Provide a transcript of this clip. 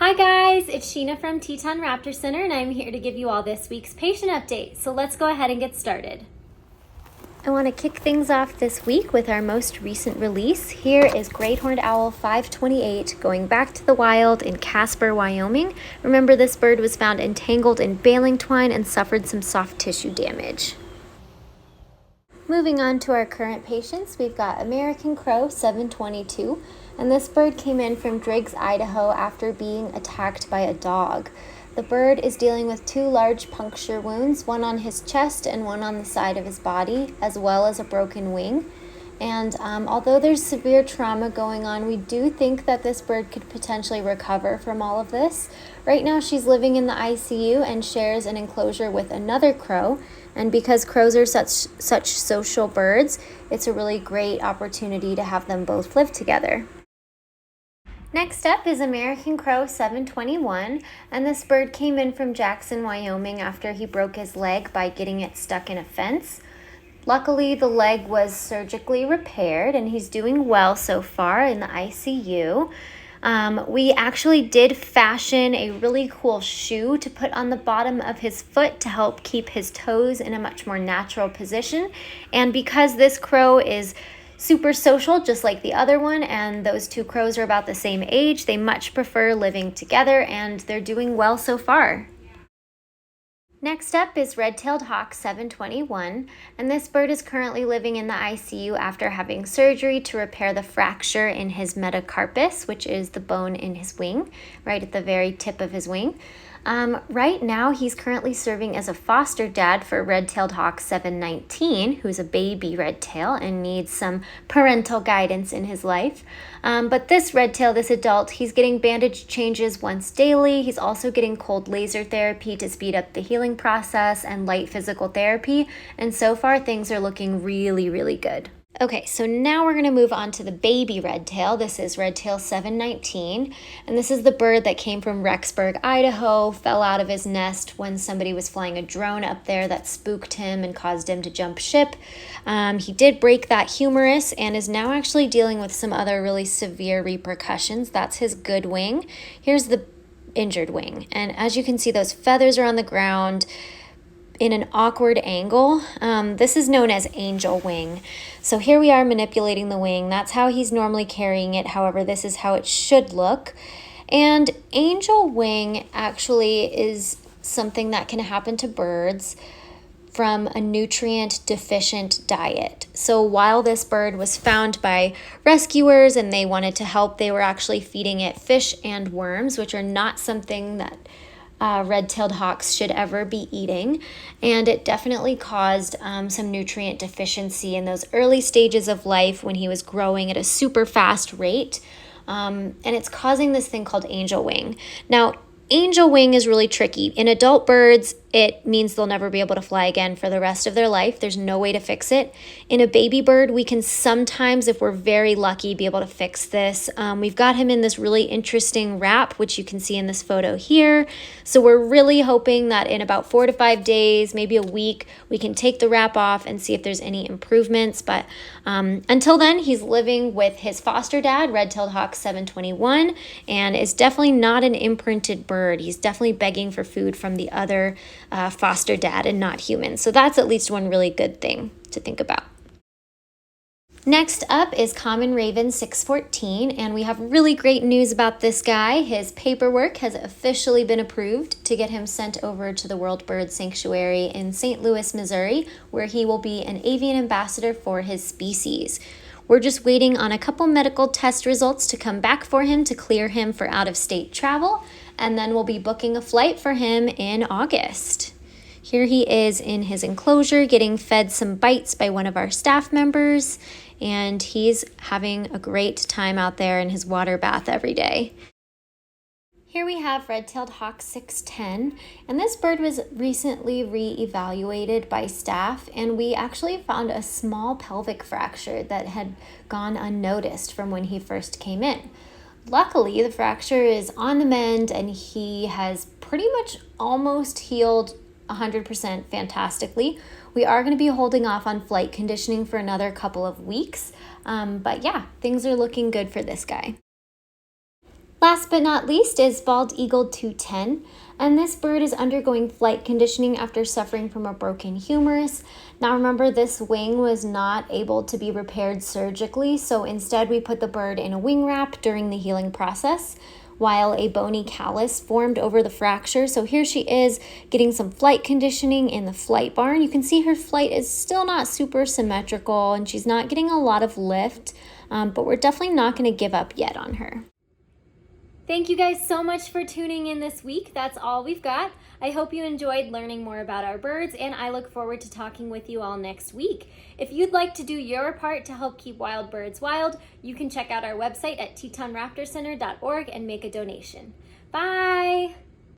Hi guys, it's Sheena from Teton Raptor Center and I'm here to give you all this week's patient update. So let's go ahead and get started. I want to kick things off this week with our most recent release. Here is Great Horned Owl 528 going back to the wild in Casper, Wyoming. Remember, this bird was found entangled in baling twine and suffered some soft tissue damage. Moving on to our current patients, we've got American Crow 722, and this bird came in from Driggs, Idaho after being attacked by a dog. The bird is dealing with 2 large puncture wounds, one on his chest and one on the side of his body, as well as a broken wing. And although there's severe trauma going on, we do think that this bird could potentially recover from all of this. Right now she's living in the ICU and shares an enclosure with another crow. And because crows are such social birds, it's a really great opportunity to have them both live together. Next up is American Crow 721, and this bird came in from Jackson, Wyoming after he broke his leg by getting it stuck in a fence. Luckily, the leg was surgically repaired and he's doing well so far in the ICU. We actually did fashion a really cool shoe to put on the bottom of his foot to help keep his toes in a much more natural position. And because this crow is super social, just like the other one, and those 2 crows are about the same age, they much prefer living together and they're doing well so far. Next up is Red-Tailed Hawk 721, and this bird is currently living in the ICU after having surgery to repair the fracture in his metacarpus, which is the bone in his wing, right at the very tip of his wing. Right now, he's currently serving as a foster dad for Red-Tailed Hawk 719, who's a baby red-tail and needs some parental guidance in his life. But this red-tail, this adult, he's getting bandage changes once daily. He's also getting cold laser therapy to speed up the healing process and light physical therapy. And so far, things are looking really, really good. Okay, so now we're going to move on to the baby red-tail. This is Red-Tail 719, and this is the bird that came from Rexburg, Idaho, fell out of his nest when somebody was flying a drone up there that spooked him and caused him to jump ship. He did break that humerus and is now actually dealing with some other really severe repercussions. That's his good wing. Here's the injured wing, and as you can see, those feathers are on the ground in an awkward angle. This is known as angel wing. So here we are manipulating the wing. That's how he's normally carrying it. However, this is how it should look. And angel wing actually is something that can happen to birds from a nutrient deficient diet. So while this bird was found by rescuers and they wanted to help, they were actually feeding it fish and worms, which are not something that red-tailed hawks should ever be eating, and it definitely caused some nutrient deficiency in those early stages of life when he was growing at a super fast rate, and it's causing this thing called angel wing. Now, angel wing is really tricky. In adult birds, it means they'll never be able to fly again for the rest of their life. There's no way to fix it. In a baby bird, we can sometimes, if we're very lucky, be able to fix this. We've got him in this really interesting wrap, which you can see in this photo here. So we're really hoping that in about 4 to 5 days, maybe a week, we can take the wrap off and see if there's any improvements. But until then, he's living with his foster dad, Red-Tailed Hawk 721, and is definitely not an imprinted bird. He's definitely begging for food from the other foster dad and not human. So that's at least one really good thing to think about. Next up is Common Raven 614, and we have really great news about this guy. His paperwork has officially been approved to get him sent over to the World Bird Sanctuary in St. Louis, Missouri, where he will be an avian ambassador for his species. We're just waiting on a couple medical test results to come back for him to clear him for out-of-state travel, and then we'll be booking a flight for him in August. Here he is in his enclosure getting fed some bites by one of our staff members, and he's having a great time out there in his water bath every day. Here we have Red-Tailed Hawk 610, and this bird was recently re-evaluated by staff, and we actually found a small pelvic fracture that had gone unnoticed from when he first came in. Luckily, the fracture is on the mend, and he has pretty much almost healed 100% fantastically. We are going to be holding off on flight conditioning for another couple of weeks, but yeah, things are looking good for this guy. Last but not least is bald eagle 210, and this bird is undergoing flight conditioning after suffering from a broken humerus. Now remember, this wing was not able to be repaired surgically, so instead we put the bird in a wing wrap during the healing process, while a bony callus formed over the fracture. So here she is getting some flight conditioning in the flight barn. You can see her flight is still not super symmetrical and she's not getting a lot of lift, but we're definitely not going to give up yet on her. Thank you guys so much for tuning in this week. That's all we've got. I hope you enjoyed learning more about our birds, and I look forward to talking with you all next week. If you'd like to do your part to help keep wild birds wild, you can check out our website at tetonraptorcenter.org and make a donation. Bye!